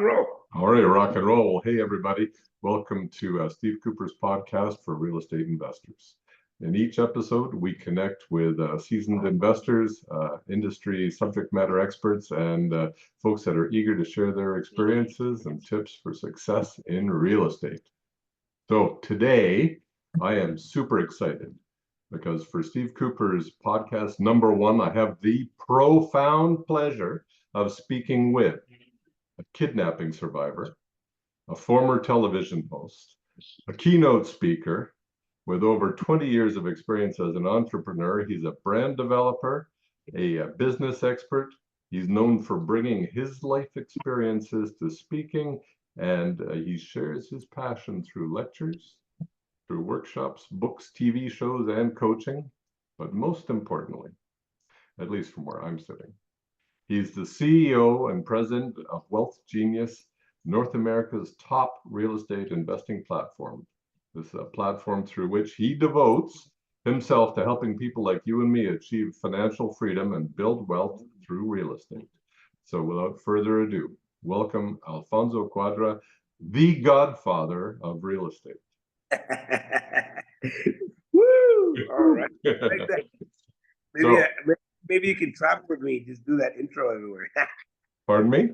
and roll. All right, rock and roll. Well, hey, everybody. Welcome to Steve Couper's podcast for real estate investors. In each episode, we connect with seasoned investors, industry subject matter experts, and folks that are eager to share their experiences and tips for success in real estate. So today, I am super excited because for Steve Couper's podcast number one, I have the profound pleasure of speaking with a kidnapping survivor, a former television host, a keynote speaker with over 20 years of experience as an entrepreneur. He's a brand developer, a business expert. He's known for bringing his life experiences to speaking, and he shares his passion through lectures, through workshops, books, TV shows, and coaching. But most importantly, at least from where I'm sitting, he's the CEO and president of Wealth Genius, North America's top real estate investing platform. This is a platform through which he devotes himself to helping people like you and me achieve financial freedom and build wealth through real estate. So without further ado, welcome Alfonso Cuadra, the Godfather of real estate. Woo! All right. Like that. Maybe you can travel with me. Just do that intro everywhere. Pardon me?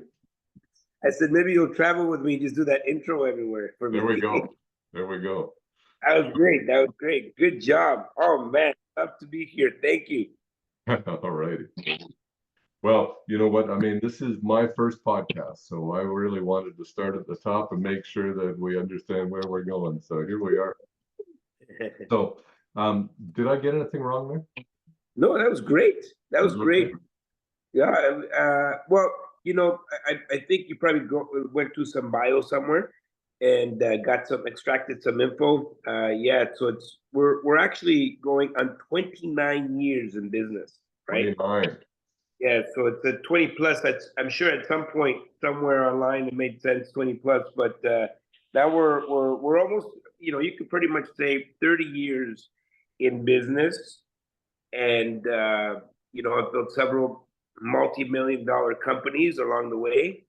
I said maybe you'll travel with me. Just do that intro everywhere for me. There we go. There we go. That was great. That was great. Good job. Oh man, love to be here. Thank you. All righty. Well, you know what? I mean, this is my first podcast, so I really wanted to start at the top and make sure that we understand where we're going. So here we are. So, did I get anything wrong there? No, that was great. That was great. Yeah. Well, you know, I think you probably went to some bio somewhere and extracted some info. Yeah. So we're actually going on 29 years in business, right? 29. Yeah. So it's a 20 plus. I'm sure at some point somewhere online it made sense 20 plus, but now we're almost, you know, you could pretty much say 30 years in business. And, you know, I've built several multi-million-dollar companies along the way.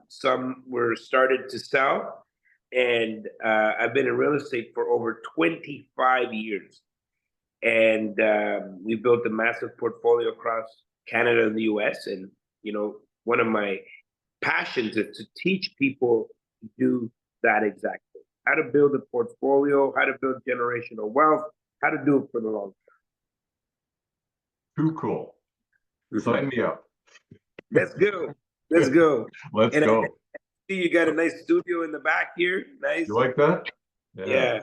Some were started to sell. And I've been in real estate for over 25 years. And we built a massive portfolio across Canada and the US. And, you know, one of my passions is to teach people to do that exactly. How to build a portfolio, how to build generational wealth, how to do it for the long term. Too cool. Sign me up. Let's go. Let's go. Let's go. I see you got a nice studio in the back here. Nice. You like that? Yeah.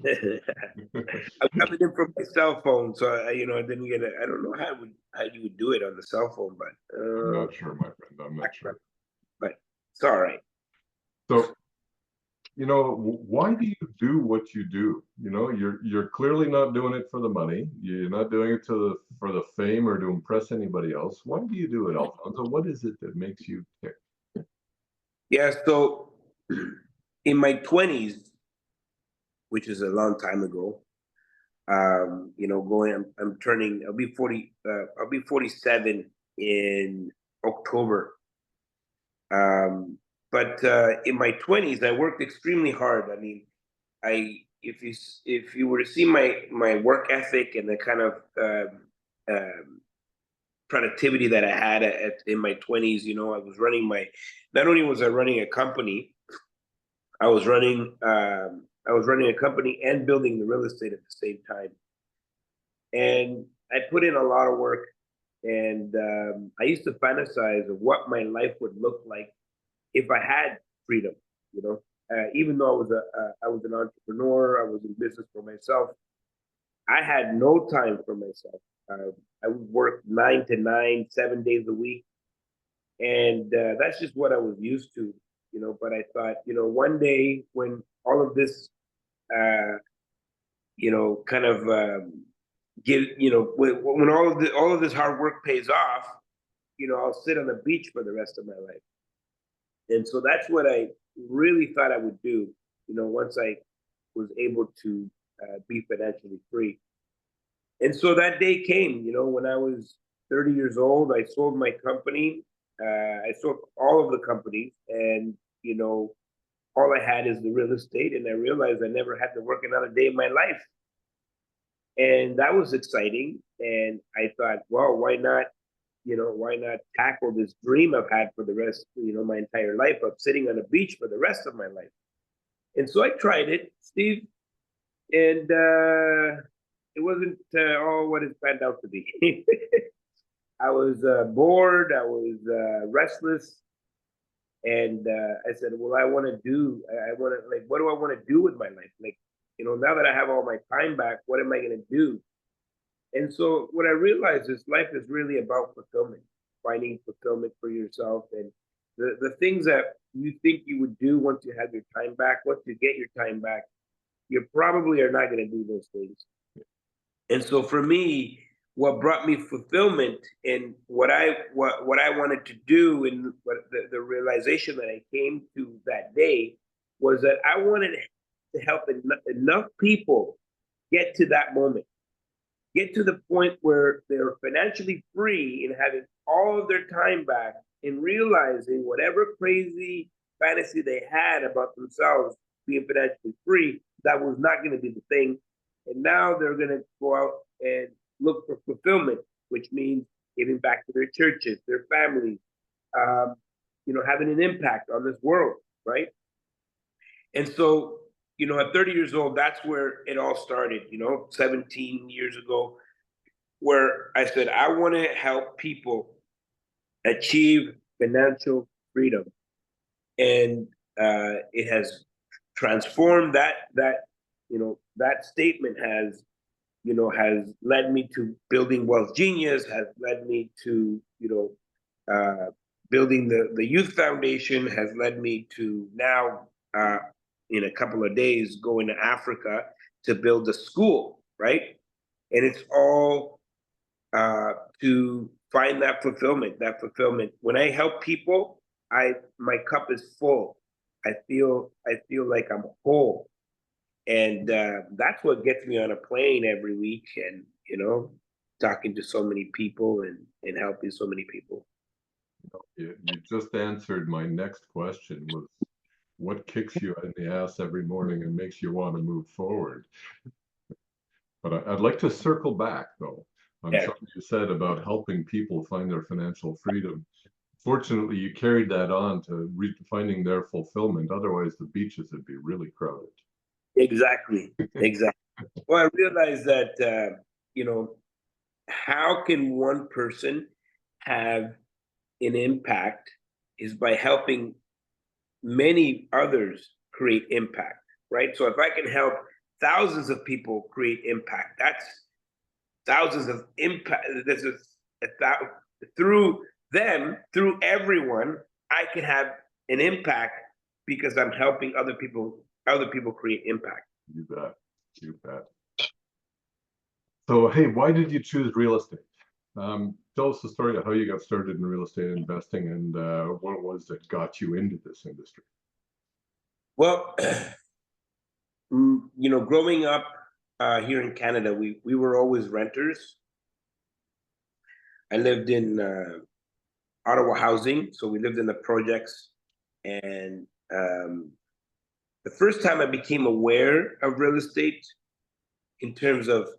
I'm coming in from my cell phone, so you know, then you get I don't know how you would do it on the cell phone, but I'm not sure, my friend. I'm not sure. But it's all right. So, you know, why do you do what you do? You know, you're clearly not doing it for the money. You're not doing it for the fame or to impress anybody else. Why do you do it, Alfonso? What is it that makes you tick? Yeah, so in my 20s, which is a long time ago, you know, I'll be 40, I'll be 47 in October. But in my 20s, I worked extremely hard. I mean, if you were to see my work ethic and the kind of productivity that I had in my 20s, you know, not only was I running a company, I was running a company and building the real estate at the same time. And I put in a lot of work, and I used to fantasize of what my life would look like if I had freedom, you know. Even though I was an entrepreneur, I was in business for myself, I had no time for myself. I would work 9 to 9, 7 days a week. And that's just what I was used to, you know. But I thought, you know, one day when all of this, you know, kind of when all of this hard work pays off, you know, I'll sit on the beach for the rest of my life. And so that's what I really thought I would do, you know, once I was able to be financially free. And so that day came, you know, when I was 30 years old. I sold my company I sold all of the companies, and you know, all I had is the real estate, and I realized I never had to work another day in my life, and that was exciting. And I thought, well, why not? You know, why not tackle this dream I've had for the rest, you know, my entire life of sitting on a beach for the rest of my life. And so I tried it, Steve, and it wasn't all what it panned out to be. I was bored. I was restless, and I said, "Well, I want to do. I want to like. What do I want to do with my life? Like, you know, now that I have all my time back, what am I going to do?" And so, what I realized is life is really about fulfillment, finding fulfillment for yourself, and the things that you think you would do once you have your time back. Once you get your time back, you probably are not going to do those things. And so for me, what brought me fulfillment and what I wanted to do and what the realization that I came to that day was that I wanted to help enough people get to that moment, get to the point where they're financially free and having all of their time back and realizing whatever crazy fantasy they had about themselves being financially free, that was not going to be the thing. And now they're going to go out and look for fulfillment, which means giving back to their churches, their families, um, you know, having an impact on this world, right? And so, you know, at 30 years old, that's where it all started, you know, 17 years ago, where I said, I want to help people achieve financial freedom. And it has transformed you know, that statement has, you know, has led me to building Wealth Genius, has led me to, you know, building the Youth Foundation, has led me to now, in a couple of days, going to Africa to build a school, right? And it's all to find that fulfillment. That fulfillment. When I help people, my cup is full. I feel like I'm whole, and that's what gets me on a plane every week, and you know, talking to so many people and helping so many people. You just answered my next question was what kicks you in the ass every morning and makes you want to move forward? But I'd like to circle back though on Yeah, something you said about helping people find their financial freedom. Fortunately, you carried that on to finding their fulfillment. Otherwise, the beaches would be really crowded. exactly, exactly. Well, I realized that you know, how can one person have an impact is by helping many others create impact, right? So if I can help thousands of people create impact, that's thousands of impact. This is through them, through everyone, I can have an impact because I'm helping other people create impact. You bet. You bet. So, hey, why did you choose real estate? Tell us the story of how you got started in real estate investing and what it was that got you into this industry. Well, you know, growing up here in Canada, we were always renters. I lived in Ottawa housing, so we lived in the projects. And the first time I became aware of real estate in terms of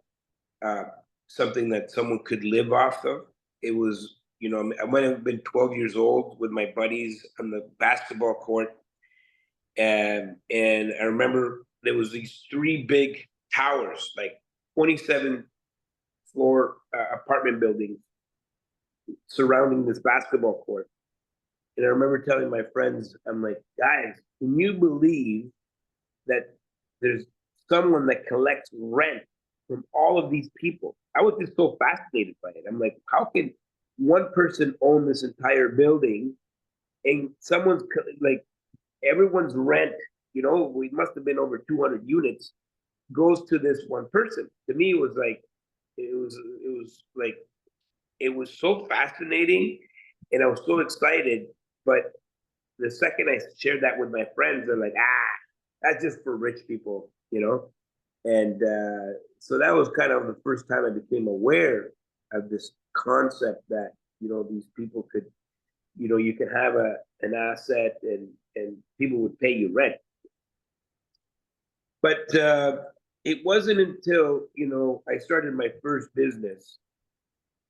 uh, something that someone could live off of, it was, you know, I might have been 12 years old with my buddies on the basketball court. And I remember there was these three big towers, like 27 floor apartment buildings surrounding this basketball court. And I remember telling my friends, I'm like, guys, can you believe that there's someone that collects rent from all of these people? I was just so fascinated by it. I'm like, how can one person own this entire building and someone's like everyone's rent, you know, we must have been over 200 units goes to this one person. To me, it was like, it was like, it was so fascinating and I was so excited. But the second I shared that with my friends, they're like, that's just for rich people, you know? And so that was kind of the first time I became aware of this concept that, you know, these people could you can have an asset and people would pay you rent. But it wasn't until, I started my first business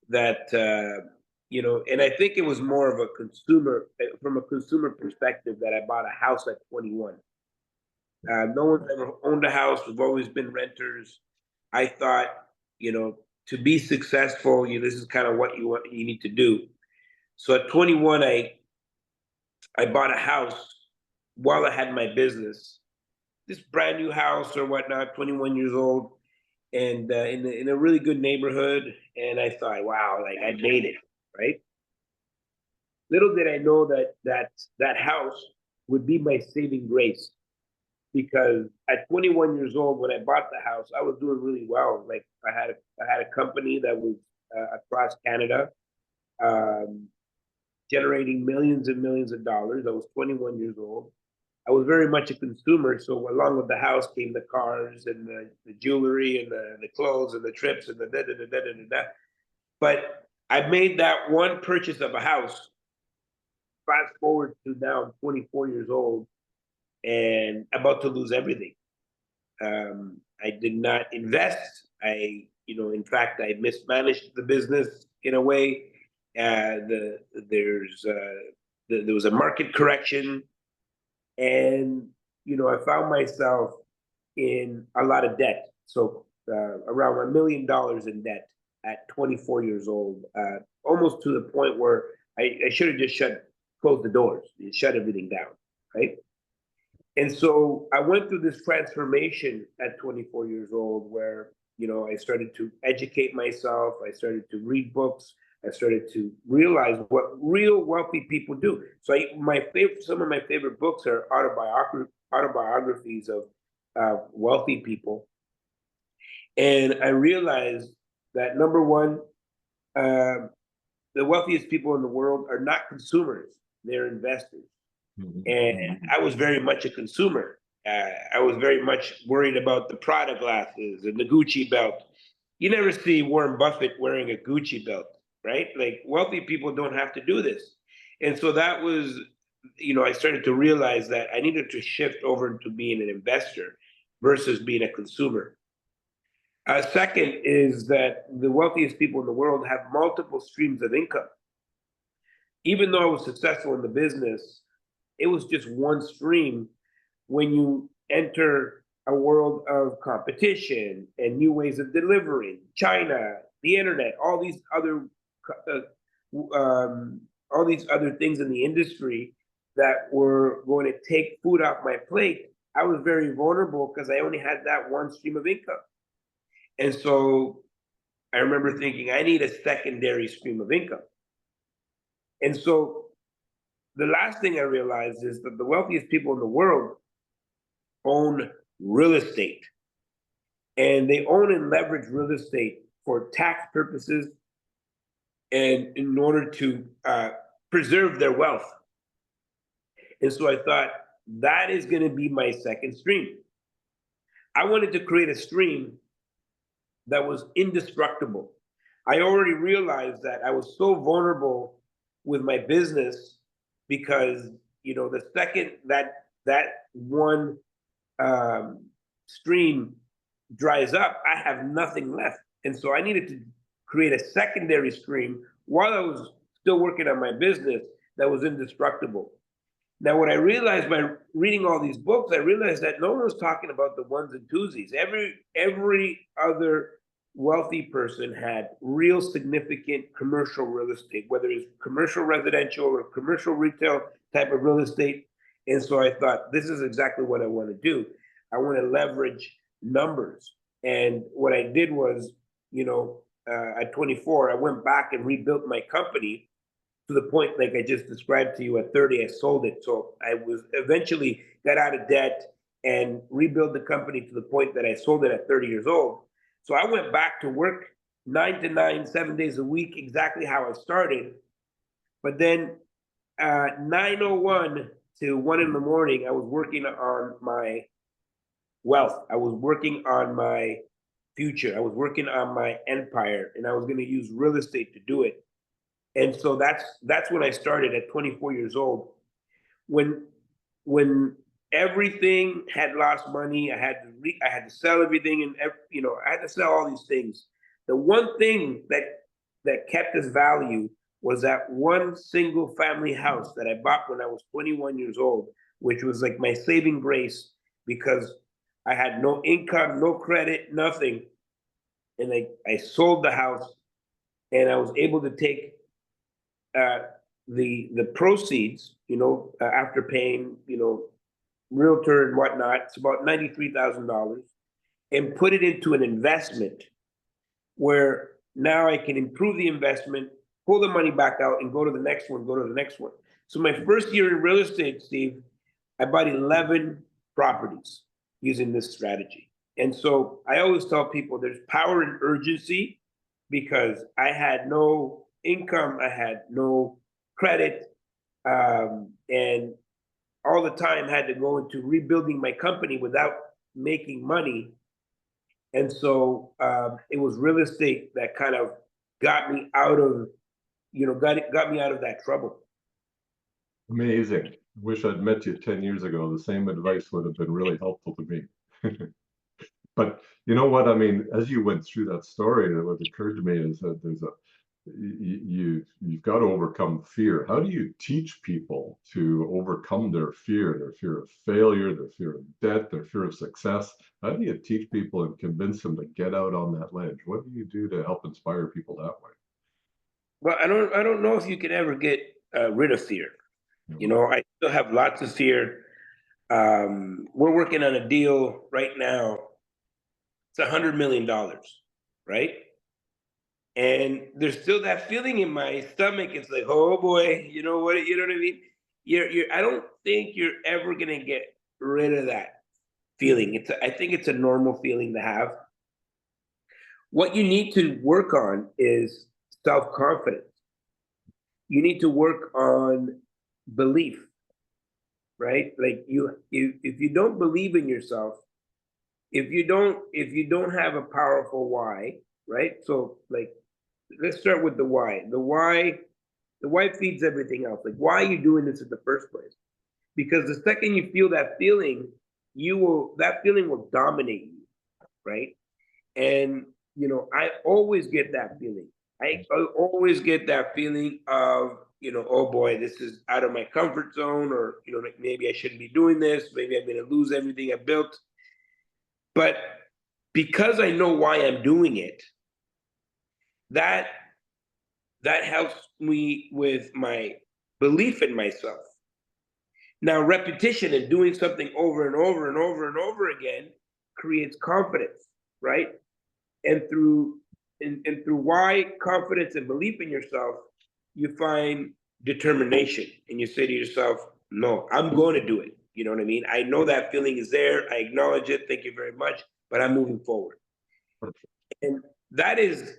that, and I think it was more of a from a consumer perspective, that I bought a house at 21. No one's ever owned a house. We've always been renters. I thought, to be successful, this is kind of what you need to do. So at 21, I bought a house while I had my business, this brand new house or whatnot, 21 years old, and in a really good neighborhood. And I thought, wow, like I made it, right? Little did I know that house would be my saving grace, because at 21 years old, when I bought the house, I was doing really well. Like I had a company that was across Canada, um, generating millions and millions of dollars. I was 21 years old. I was very much a consumer. So along with the house came the cars and the jewelry and the clothes and the trips and the da da da da da da da. But I made that one purchase of a house. Fast forward to now, I'm 24 years old and about to lose everything. I did not invest. In fact, I mismanaged the business in a way. There was a market correction, and I found myself in a lot of debt. So around $1 million in debt at 24 years old, almost to the point where I should have just closed the doors, and shut everything down, right? And so I went through this transformation at 24 years old, where I started to educate myself. I started to read books. I started to realize what real wealthy people do. So some of my favorite books are autobiographies of wealthy people. And I realized that, number one, the wealthiest people in the world are not consumers; they're investors. And I was very much a consumer. I was very much worried about the Prada glasses and the Gucci belt. You never see Warren Buffett wearing a Gucci belt, right? Like, wealthy people don't have to do this. And so that was, I started to realize that I needed to shift over to being an investor versus being a consumer. Second is that the wealthiest people in the world have multiple streams of income. Even though I was successful in the business, it was just one stream. When you enter a world of competition and new ways of delivering, China, the internet, all these other things in the industry that were going to take food off my plate, I was very vulnerable because I only had that one stream of income. And so I remember thinking, I need a secondary stream of income. And so the last thing I realized is that the wealthiest people in the world own real estate. And they own and leverage real estate for tax purposes and in order to preserve their wealth. And so I thought, that is going to be my second stream. I wanted to create a stream that was indestructible. I already realized that I was so vulnerable with my business because, the second that one stream dries up, I have nothing left. And so I needed to create a secondary stream while I was still working on my business that was indestructible. Now, what I realized by reading all these books, I realized that no one was talking about the ones and twosies. Every other wealthy person had real significant commercial real estate, whether it's commercial residential or commercial retail type of real estate. And so I thought, this is exactly what I want to do. I want to leverage numbers. And what I did was, at 24, I went back and rebuilt my company to the point, like I just described to you. At 30, I sold it. So I was eventually got out of debt and rebuilt the company to the point that I sold it at 30 years old. So I went back to work 9 to 9, 7 days a week, exactly how I started. But then 9:01 to 1 in the morning, I was working on my wealth. I was working on my future. I was working on my empire, and I was going to use real estate to do it. And so that's when I started at 24 years old. When everything had lost money, I had to sell everything, and I had to sell all these things. The one thing that kept its value was that one single family house that I bought when I was 21 years old, which was like my saving grace because I had no income, no credit, nothing. And I sold the house and I was able to take uh, the proceeds, after paying, realtor and whatnot, it's about $93,000, and put it into an investment where now I can improve the investment, pull the money back out, and go to the next one, go to the next one. So my first year in real estate, Steve, I bought 11 properties using this strategy. And so I always tell people there's power in urgency because I had no income, I had no credit, and all the time had to go into rebuilding my company without making money. And so it was real estate that kind of got me out of, got me out of that trouble. Amazing. Wish I'd met you 10 years ago. The same advice would have been really helpful to me. But you know what? I mean, as you went through that story, what occurred to me is that you've got to overcome fear. How do you teach people to overcome their fear of failure, their fear of debt, their fear of success? How do you teach people and convince them to get out on that ledge? What do you do to help inspire people that way? Well, I don't know if you can ever get rid of fear. I still have lots of fear. We're working on a deal right now. It's $100 million, right? And there's still that feeling in my stomach. It's like, oh boy, you know what I mean? I don't think you're ever gonna get rid of that feeling. I think it's a normal feeling to have. What you need to work on is self-confidence. You need to work on belief, right? Like if you don't believe in yourself, if you don't have a powerful why, right? So like let's start with the why. The why feeds everything else. Like why are you doing this in the first place? Because the second you feel that feeling, that feeling will dominate you, right? And I always get that feeling. I always get that feeling of, oh boy, this is out of my comfort zone, or like maybe I shouldn't be doing this, maybe I'm gonna lose everything I built. But because I know why I'm doing it, that helps me with my belief in myself. Now, repetition and doing something over and over and over and over again creates confidence, right? And through why, confidence, and belief in yourself, you find determination, and you say to yourself, "No, I'm going to do it." You know what I mean? I know that feeling is there. I acknowledge it. Thank you very much, but I'm moving forward. And that is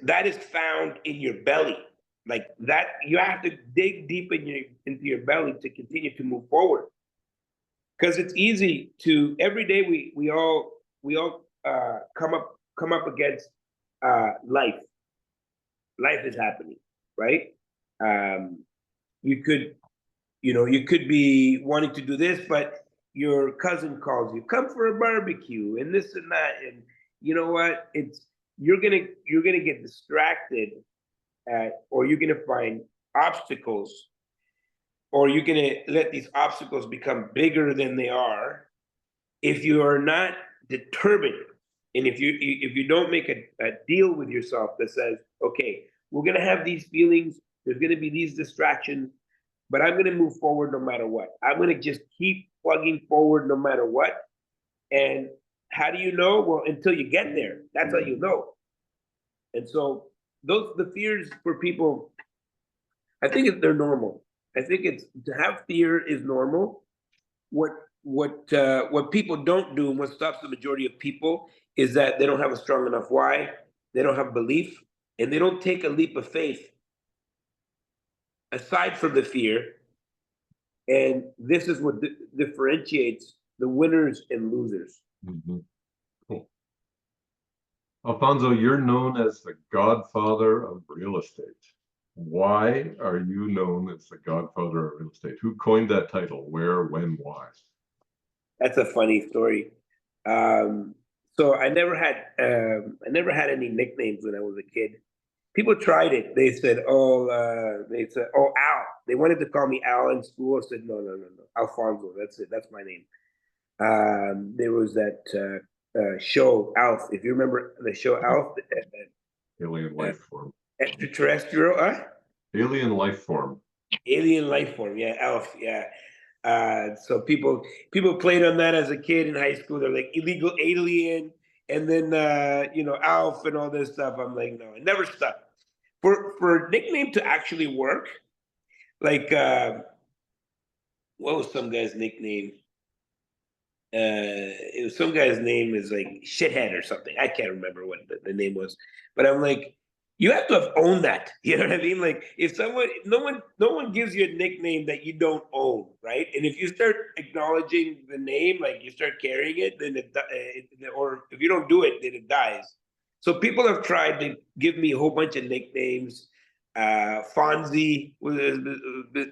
found in your belly, like that. You have to dig deep into your belly to continue to move forward, because it's easy to every day we all come up against life. Life is happening, right? Um, you could be wanting to do this, but your cousin calls you, come for a barbecue, and this and that, and you know what? You're gonna get distracted, or you're gonna find obstacles, or you're gonna let these obstacles become bigger than they are if you are not determined, and if you don't make a deal with yourself that says, okay, we're gonna have these feelings, there's gonna be these distractions, but I'm gonna move forward no matter what. I'm gonna just keep plugging forward no matter what. And how do you know? Well, until you get there, that's how you know. And so the fears for people, I think they're normal. I think it's to have fear is normal. What people don't do, and what stops the majority of people, is that they don't have a strong enough why, they don't have belief, and they don't take a leap of faith aside from the fear. And this is what differentiates the winners and losers. Mm-hmm. Cool. Alfonso, you're known as the godfather of real estate. Why are you known as the Godfather of real estate? Who coined that title? Where, when, why? That's a funny story. Um, so I never had any nicknames when I was a kid. People tried it. They said, oh, Al. They wanted to call me Al in school. I said, no, no, no, no, Alfonso. That's it. That's my name. There was that show Alf. If you remember the show Yeah. Alf, Alien uh, life form. extraterrestrial, Alien life form. alien life form. Yeah, Alf. Yeah. So people played on that as a kid in high school. They're like illegal alien, and then Alf and all this stuff. I'm like, no, it never stuck. For a nickname to actually work, like what was some guy's nickname? It was some guy's name is like shithead or something. I can't remember what the name was, but I'm like, you have to have owned that. You know what I mean? Like if someone, no one gives you a nickname that you don't own, right? And if you start acknowledging the name, like you start carrying it, then or if you don't do it, then it dies. So people have tried to give me a whole bunch of nicknames. Fonzie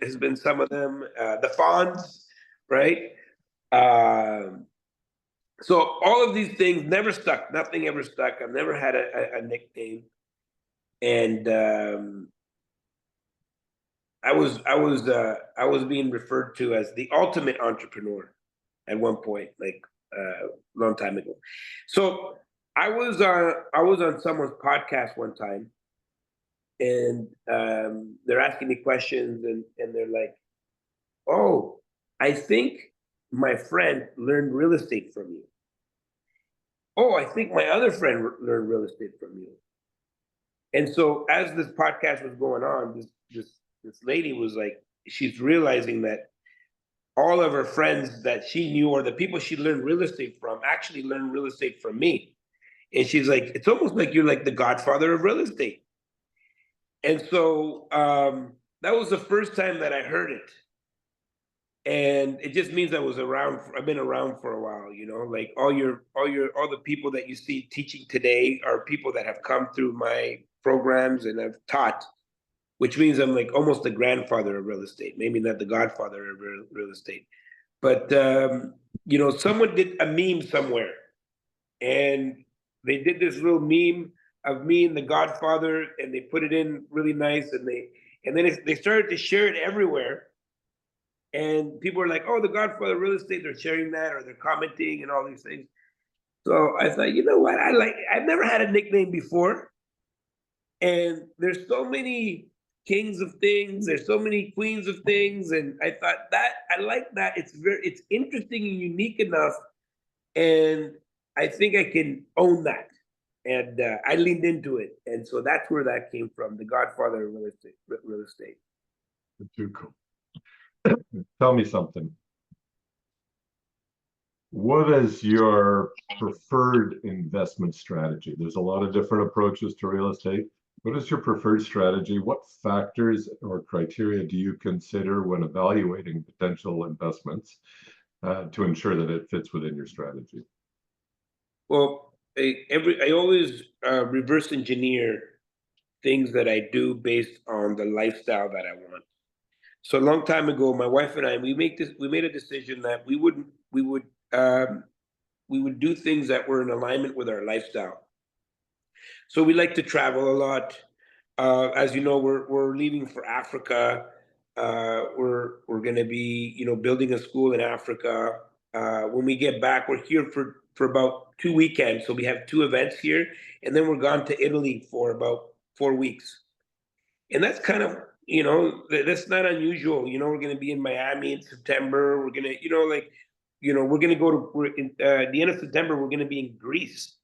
has been some of them. The Fonz, right? Um, so all of these things never stuck. Nothing ever stuck. I've never had a nickname, and I was being referred to as the ultimate entrepreneur at one point, like a long time ago. So I was on someone's podcast one time, and they're asking me questions, and they're like, "Oh, I think my friend learned real estate from you." Oh, I think my other friend learned real estate from you. And so as this podcast was going on, this lady was like, she's realizing that all of her friends that she knew or the people she learned real estate from actually learned real estate from me. And she's like, it's almost like you're like the godfather of real estate. And so that was the first time that I heard it. And it just means I was around. I've been around for a while, like all the people that you see teaching today are people that have come through my programs and have taught, which means I'm like almost the grandfather of real estate, maybe not the godfather of real estate. But someone did a meme somewhere, and they did this little meme of me and the godfather, and they put it in really nice, and then they started to share it everywhere, and people are like, "Oh, the Godfather real estate." They're sharing that, or they're commenting, and all these things. So I thought, you know what? I've never had a nickname before, and there's so many kings of things. There's so many queens of things, and I thought that I like that. It's interesting and unique enough, and I think I can own that. And I leaned into it, and so that's where that came from. The Godfather of real estate. Real estate. Too cool. Tell me something. What is your preferred investment strategy? There's a lot of different approaches to real estate. What is your preferred strategy? What factors or criteria do you consider when evaluating potential investments to ensure that it fits within your strategy? Well, I always reverse engineer things that I do based on the lifestyle that I want. So a long time ago, my wife and I we made a decision that um, we would do things that were in alignment with our lifestyle. So we like to travel a lot. As you know, we're leaving for Africa. We're going to be building a school in Africa. When we get back, we're here for about 2 weekends. So we have two events here, and then we're gone to Italy for about 4 weeks. And that's kind of that's not unusual. We're going to be in Miami in September. We're going to we're going to go to the end of September. We're going to be in Greece,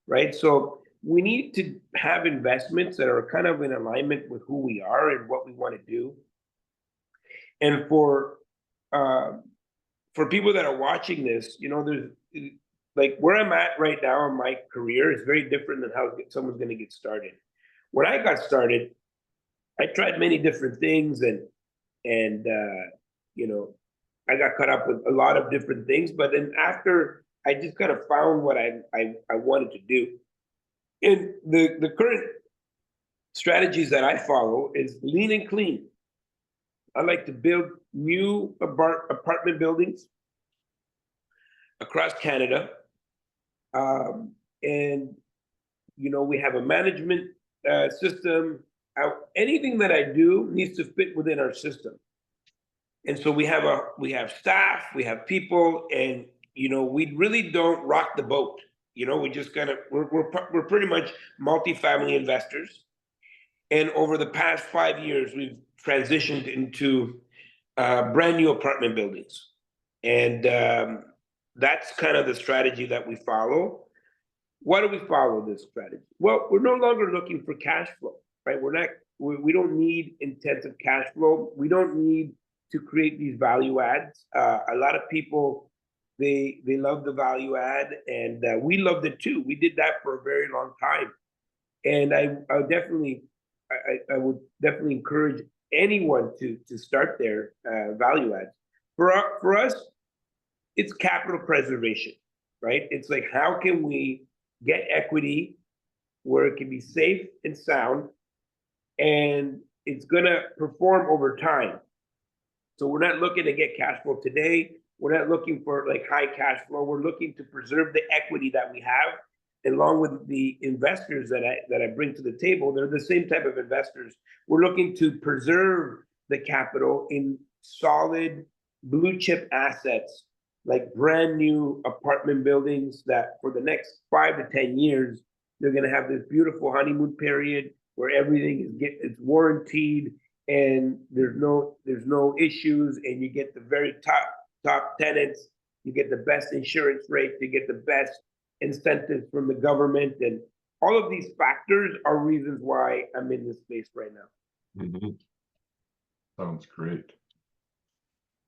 right? So we need to have investments that are kind of in alignment with who we are and what we want to do. And uh, for people that are watching this, there's like where I'm at right now in my career is very different than how someone's going to get started. When I got started, I tried many different things, and you know, I got caught up with a lot of different things. But then after I just kind of found what I wanted to do, and the current strategies that I follow is lean and clean. I like to build new apartment buildings across Canada. Um, and, we have a management system. Anything that I do needs to fit within our system. And so we have staff, we have people, and we really don't rock the boat. We just kind of we're pretty much multifamily investors. And over the past 5 years, we've transitioned into brand new apartment buildings, and that's kind of the strategy that we follow. Why do we follow this strategy? Well, we're no longer looking for cash flow, right? We don't need intensive cash flow. We don't need to create these value adds. A lot of people, they love the value add, and we loved it too. We did that for a very long time, and I would definitely encourage anyone to start their value adds. For us, it's capital preservation, right? It's like, how can we get equity where it can be safe and sound, and it's going to perform over time. So we're not looking to get cash flow today. We're not looking for like high cash flow. We're looking to preserve the equity that we have, along with the investors that I bring to the table. They're the same type of investors. We're looking to preserve the capital in solid blue chip assets, like brand new apartment buildings that for the next 5 to 10 years, they're going to have this beautiful honeymoon period where everything it's warranted, and there's no issues, and you get the very top tenants, you get the best insurance rates, you get the best incentives from the government, and all of these factors are reasons why I'm in this space right now. Mhm. Sounds great.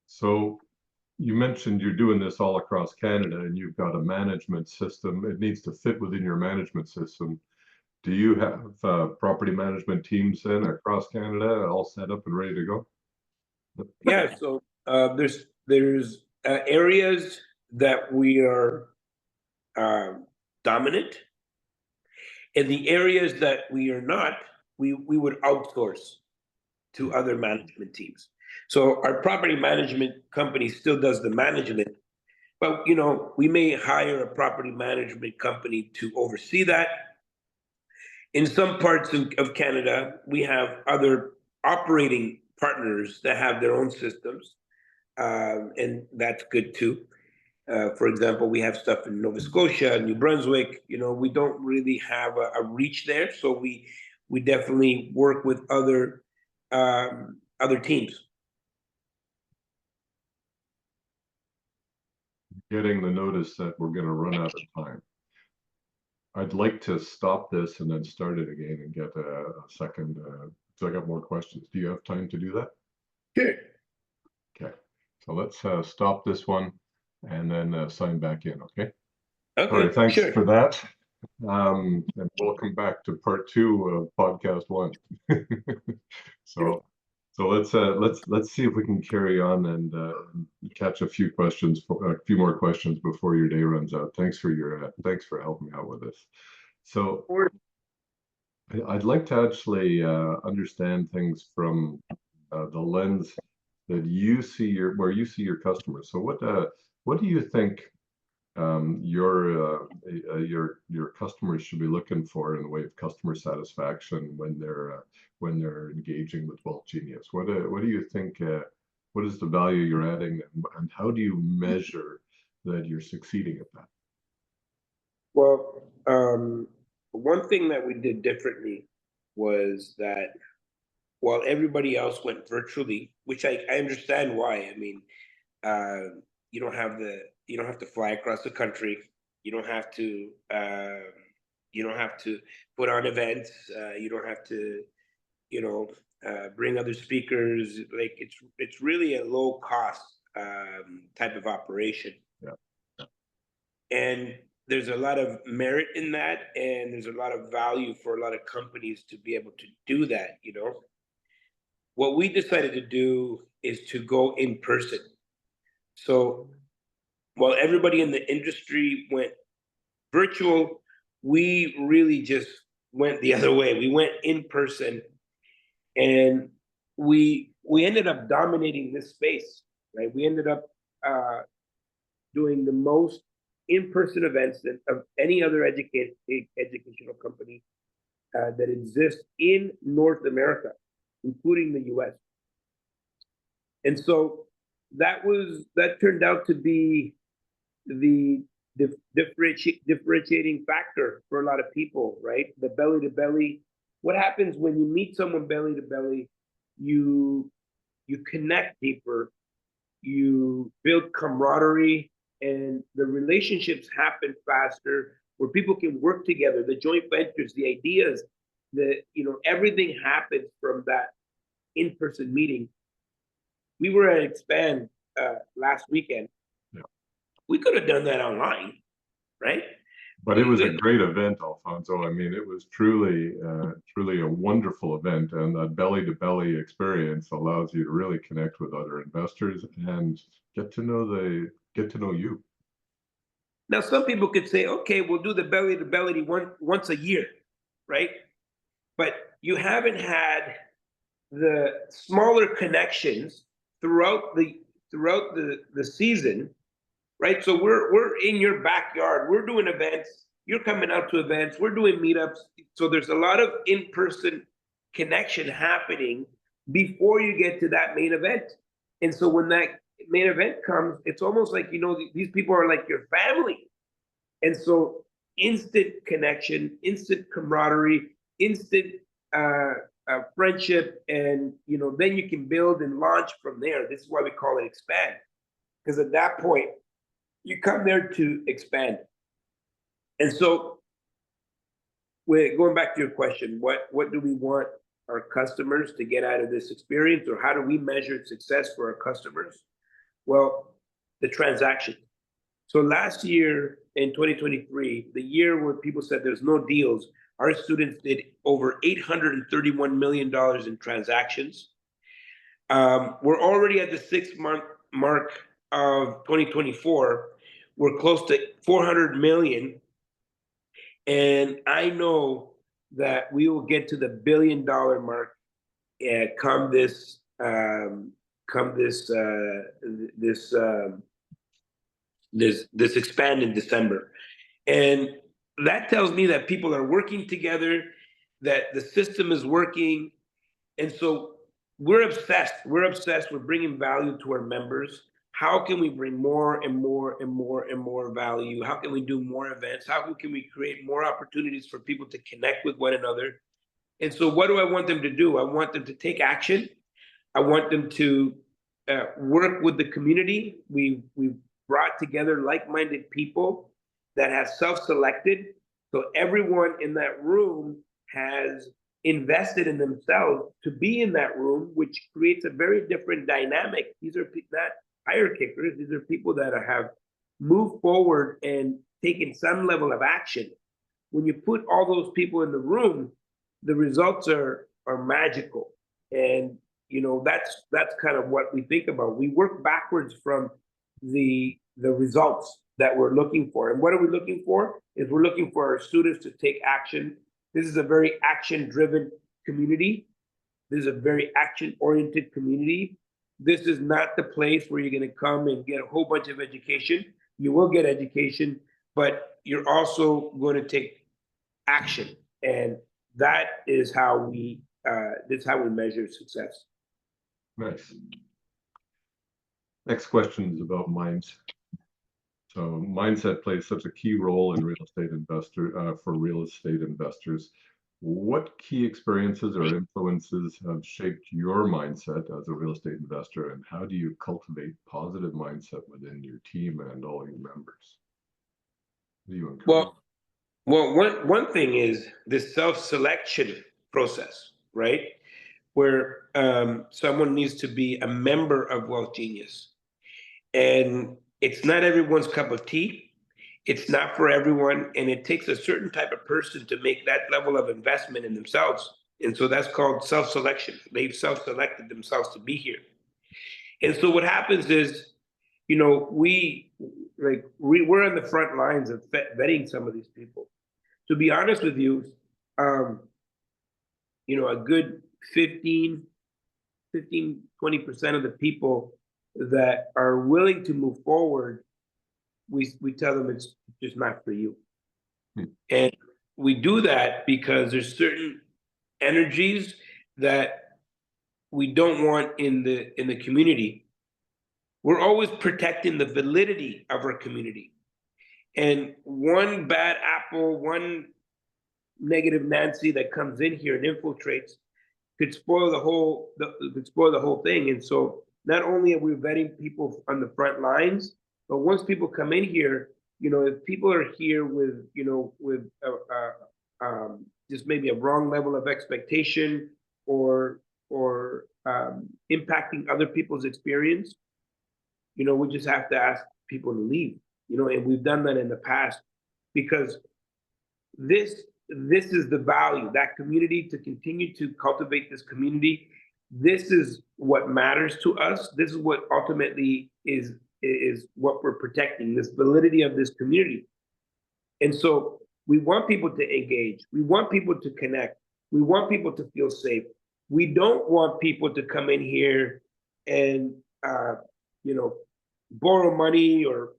So you mentioned you're doing this all across Canada, and you've got a management system. It needs to fit within your management system. Do you have property management teams then across Canada all set up and ready to go? Yeah, so there's areas that we are dominant, and the areas that we are not, we would outsource to other management teams. So our property management company still does the management, but we may hire a property management company to oversee that. In some parts of Canada, we have other operating partners that have their own systems, and that's good too. For example, we have stuff in Nova Scotia, New Brunswick. We don't really have a reach there, so we definitely work with other teams. Getting the notice that we're going to run out of time. I'd like to stop this and then start it again and get a second. So I got more questions. Do you have time to do that? Sure. Okay. So let's stop this one and then sign back in. Okay. Okay. All right. Thanks sure. for that. And welcome back to part 2 of podcast 1. So let's see if we can carry on and catch a few more questions before your day runs out. Thanks for helping me out with this. So I'd like to actually understand things from the lens that where you see your customers. So what do you think your customers should be looking for in the way of customer satisfaction when they're engaging with Wealth Genius? What do you think? What is the value you're adding, and how do you measure that you're succeeding at that? Well, one thing that we did differently was that while everybody else went virtually, which I understand why. I mean, you don't have to fly across the country. You don't have to put on events. You don't have to bring other speakers. Like it's really a low cost type of operation. Yeah. And there's a lot of merit in that, and there's a lot of value for a lot of companies to be able to do that. What we decided to do is to go in person. So while everybody in the industry went virtual, we really just went the other way. We went in person, and we ended up dominating this space, right? We ended up doing the most in-person events of any other educational company that exists in North America, including the U.S. And so that turned out to be the differentiating factor for a lot of people, right? The belly to belly. What happens when you meet someone belly to belly? You connect deeper, you build camaraderie, and the relationships happen faster, where people can work together, the joint ventures, the ideas, everything happens from that in-person meeting. We were at Expand last weekend. Yeah. We could have done that online, right? But it was a great event, Alfonso. I mean, it was truly a wonderful event, and that belly-to-belly experience allows you to really connect with other investors and get to know you. Now, some people could say, okay, we'll do the belly-to-belly once a year, right? But you haven't had the smaller connections throughout the season, right? So we're in your backyard. We're doing events. You're coming out to events. We're doing meetups. So there's a lot of in-person connection happening before you get to that main event. And so when that main event comes, it's almost like, these people are like your family. And so instant connection, instant camaraderie, instant friendship, and then you can build and launch from there. This is why we call it Expand, because at that point you come there to expand. And so, going back to your question, what do we want our customers to get out of this experience, or how do we measure success for our customers? Well, the transaction. So last year in 2023, the year where people said there's no deals, our students did over $831 million in transactions. We're already at the 6-month mark of 2024. We're close to 400 million. And I know that we will get to the $1 billion mark come this Expand in December. And that tells me that people are working together, that the system is working. And so we're obsessed. We're obsessed with bringing value to our members. How can we bring more and more and more and more value? How can we do more events? How can we create more opportunities for people to connect with one another? And so what do I want them to do? I want them to take action. I want them to work with the community. We've brought together like-minded people that have self-selected. So everyone in that room has invested in themselves to be in that room, which creates a very different dynamic. These are not tire kickers. These are people that have moved forward and taken some level of action. When you put all those people in the room, the results are magical. And that's kind of what we think about. We work backwards from the results that we're looking for. And what are we looking for? Is we're looking for our students to take action. This is a very action-driven community. This is a very action-oriented community. This is not the place where you're going to come and get a whole bunch of education. You will get education, but you're also going to take action. And that is how we measure success. Nice. Next question is about mindset. So mindset plays such a key role in real estate for real estate investors. What key experiences or influences have shaped your mindset as a real estate investor, and how do you cultivate positive mindset within your team and all your members? What do you encourage? Well, one thing is this self-selection process, right? Where someone needs to be a member of Wealth Genius. And it's not everyone's cup of tea. It's not for everyone. And it takes a certain type of person to make that level of investment in themselves. And so that's called self-selection. They've self-selected themselves to be here. And so what happens is, we're on the front lines of vetting some of these people. To be honest with you, a good 20% of the people that are willing to move forward, we tell them it's just not for you. And we do that because there's certain energies that we don't want in the community. We're always protecting the validity of our community. And one bad apple, one negative Nancy that comes in here and infiltrates could spoil the whole thing. And so not only are we vetting people on the front lines, but once people come in here, if people are here with just maybe a wrong level of expectation or impacting other people's experience, we just have to ask people to leave. And we've done that in the past because this is the value, that community, to continue to cultivate this community. This is what matters to us. This is what ultimately is what we're protecting, this validity of this community. And so we want people to engage. We want people to connect. We want people to feel safe. We don't want people to come in here and borrow money or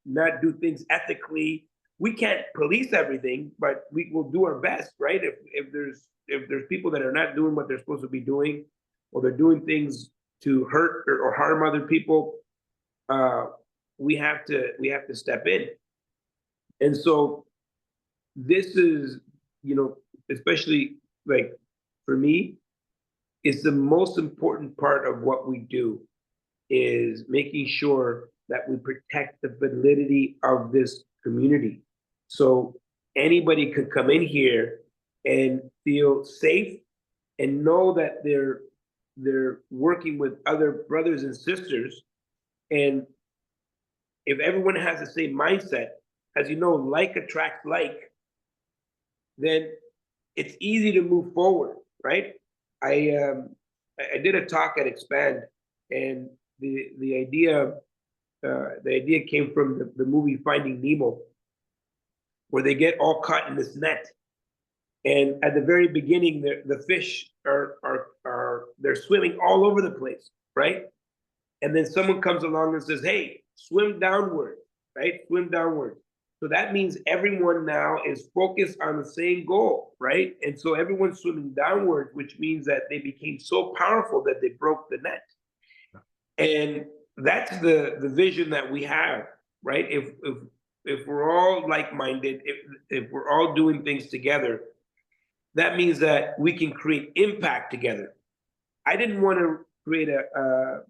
not do things ethically. We can't police everything, but we will do our best, right? If there's people that are not doing what they're supposed to be doing, or they're doing things to hurt or harm other people, we have to step in. And so this is, especially like for me, it's the most important part of what we do, is making sure that we protect the validity of this community. So anybody could come in here and feel safe and know that they're working with other brothers and sisters. And if everyone has the same mindset, as you know, like attracts like, then it's easy to move forward, right? I did a talk at Expand, and the idea came from the movie Finding Nemo, where they get all caught in this net, and at the very beginning, the fish are they're swimming all over the place, right? And then someone comes along and says, "Hey, swim downward," right? Swim downward. So that means everyone now is focused on the same goal, right? And so everyone's swimming downward, which means that they became so powerful that they broke the net. And that's the vision that we have, right? If we're all like-minded, if we're all doing things together, that means that we can create impact together. I didn't want to create a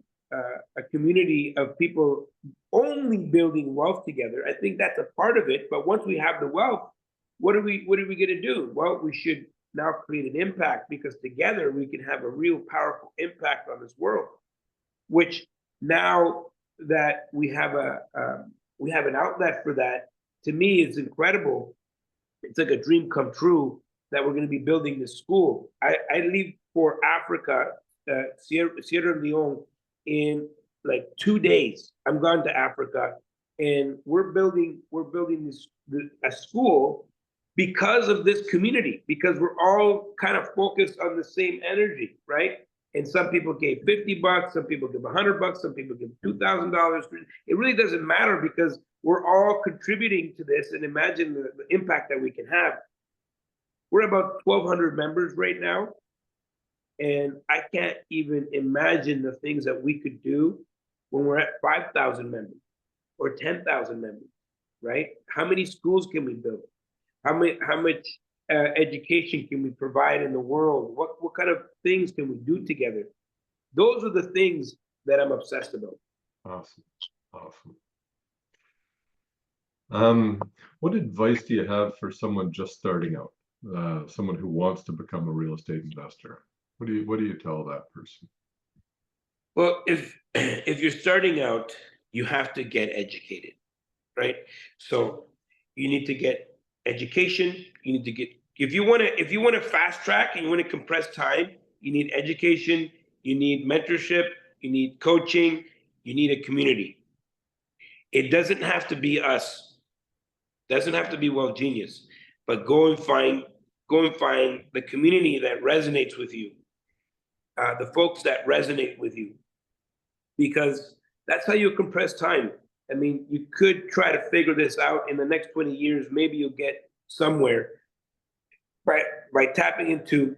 community of people only building wealth together. I think that's a part of it. But once we have the wealth, what are we going to do? Well, we should now create an impact, because together we can have a real powerful impact on this world. Which now that we have an outlet for that, to me is incredible. It's like a dream come true that we're going to be building this school. I leave for Africa, Sierra Leone, in like 2 days. I'm gone to Africa, and we're building a school because of this community, because we're all kind of focused on the same energy, right? And some people gave $50, some people give $100, some people give $2,000. It really doesn't matter, because we're all contributing to this. And imagine the impact that we can have. We're about 1,200 members right now. And I can't even imagine the things that we could do when we're at 5,000 members or 10,000 members, right? How many schools can we build? How much education can we provide in the world? What kind of things can we do together? Those are the things that I'm obsessed about. Awesome. What advice do you have for someone just starting out, someone who wants to become a real estate investor? What do you tell that person? Well, if you're starting out, you have to get educated, right? So you need to get education. You need to get, if you want to fast track and you want to compress time, you need education, you need mentorship, you need coaching, you need a community. It doesn't have to be us. Doesn't have to be Well Genius, but go and find go and find the community that resonates with you, the folks that resonate with you, because that's how you compress time. I mean, you could try to figure this out in the next 20 years. Maybe you'll get somewhere by tapping into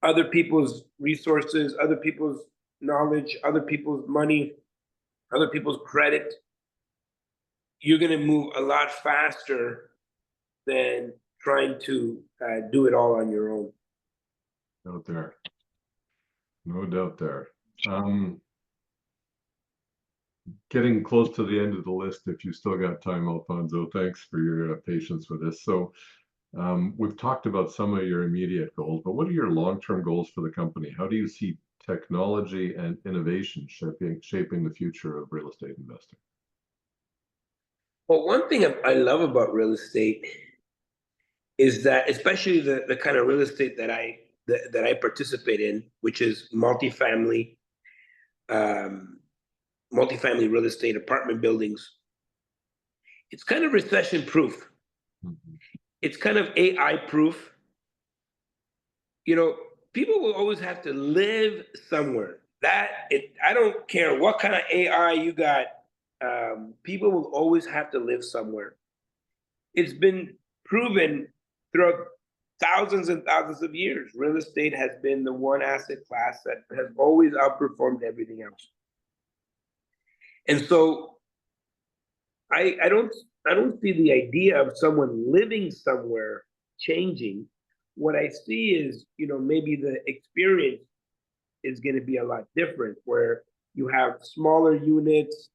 other people's resources, other people's knowledge, other people's money, other people's credit. You're going to move a lot faster than trying to do it all on your own. Out there. No doubt there. Getting close to the end of the list, if you still got time, Alfonso, thanks for your patience with this. So we've talked about some of your immediate goals, but what are your long-term goals for the company? How do you see technology and innovation shaping the future of real estate investing? Well, one thing I love about real estate is that, especially the kind of real estate that I participate in, which is multifamily, multifamily real estate, apartment buildings. It's kind of recession proof. Mhm. It's kind of AI proof. You know, people will always have to live somewhere. I don't care what kind of AI you got. People will always have to live somewhere. It's been proven throughout thousands and thousands of years. Real estate has been the one asset class that has always outperformed everything else. And so I don't see the idea of someone living somewhere changing. What I see is, maybe the experience is going to be a lot different, where you have smaller units,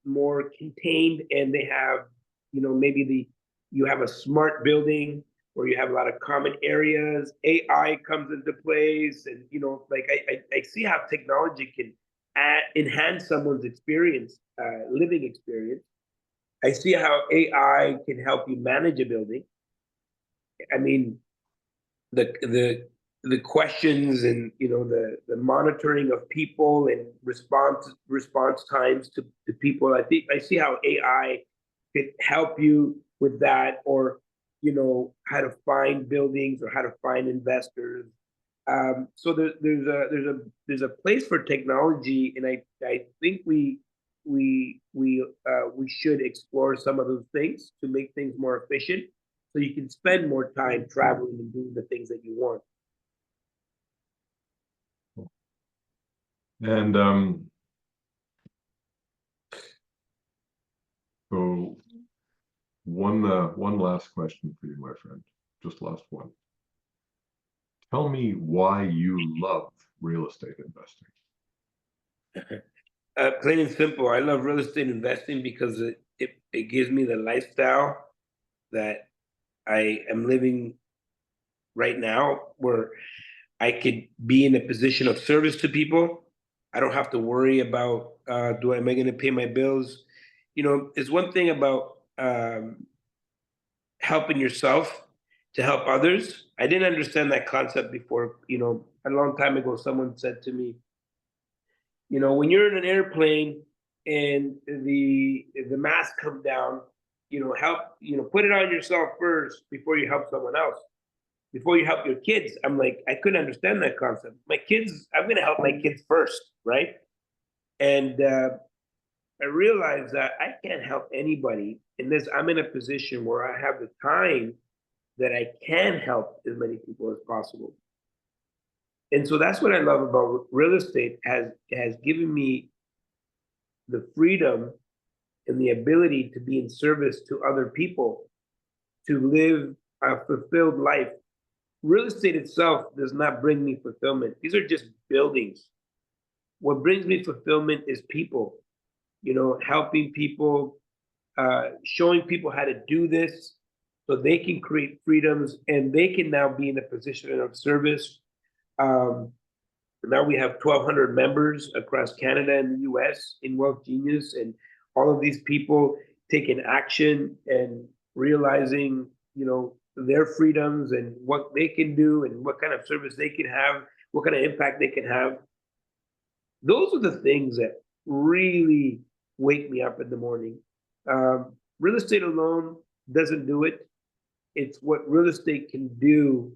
more contained, and they have, maybe you have a smart building where you have a lot of common areas. AI comes into place, and like I see how technology can enhance someone's experience, living experience. I see how AI can help you manage a building. I mean, the questions and the monitoring of people and response times to people. I think I see how AI could help you with that, or how to find buildings or how to find investors. So there's a place for technology, and I think we should explore some of those things to make things more efficient, so you can spend more time traveling and doing the things that you want. And so one last question for you, my friend. Just last one. Tell me why you love real estate investing. Plain and simple, I love real estate investing because it gives me the lifestyle that I am living right now, where I could be in a position of service to people. I don't have to worry about am I going to pay my bills? It's one thing about helping yourself to help others. I didn't understand that concept before. A long time ago, someone said to me, when you're in an airplane and the mask come down, help, put it on yourself first before you help someone else, before you help your kids. I'm like, I couldn't understand that concept. My kids, I'm going to help my kids first, right? And I realized that I can't help anybody unless I'm in a position where I have the time that I can help as many people as possible. And so that's what I love about real estate. Has given me the freedom and the ability to be in service to other people, to live a fulfilled life. Real estate itself does not bring me fulfillment. These are just buildings. What brings me fulfillment is people, helping people, showing people how to do this so they can create freedoms and they can now be in a position of service. Now we have 1,200 members across Canada and the US in Wealth Genius, and all of these people taking action and realizing, their freedoms and what they can do and what kind of service they can have, what kind of impact they can have. Those are the things that really wake me up in the morning. Real estate alone doesn't do it. it's what real estate can do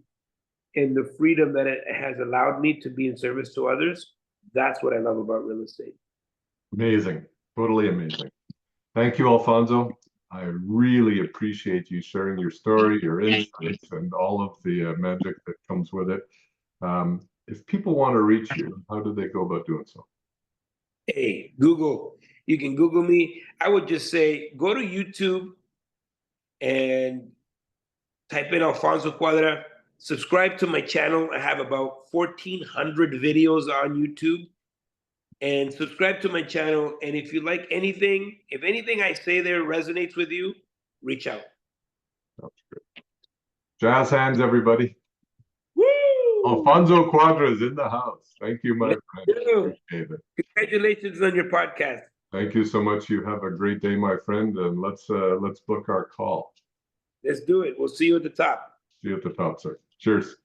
and the freedom that it has allowed me to be in service to others. That's what I love about real estate. Amazing. Totally amazing. Thank you, Alfonso. I really appreciate you sharing your story, your insights, and all of the magic that comes with it. If people want to reach you, how do they go about doing so? Hey, Google. You can Google me. I would just say go to YouTube and type in Alfonso Cuadra. Subscribe to my channel. I have about 1,400 videos on YouTube. And subscribe to my channel. And if you like anything, if anything I say there resonates with you, reach out. That's great. Jazz hands, everybody. Woo! Alfonso Cuadra is in the house. Thank you, my friend. You. Appreciate it. Congratulations on your podcast. Thank you so much. You have a great day, my friend, and let's book our call. Let's do it. We'll see you at the top. See you at the top, sir. Cheers.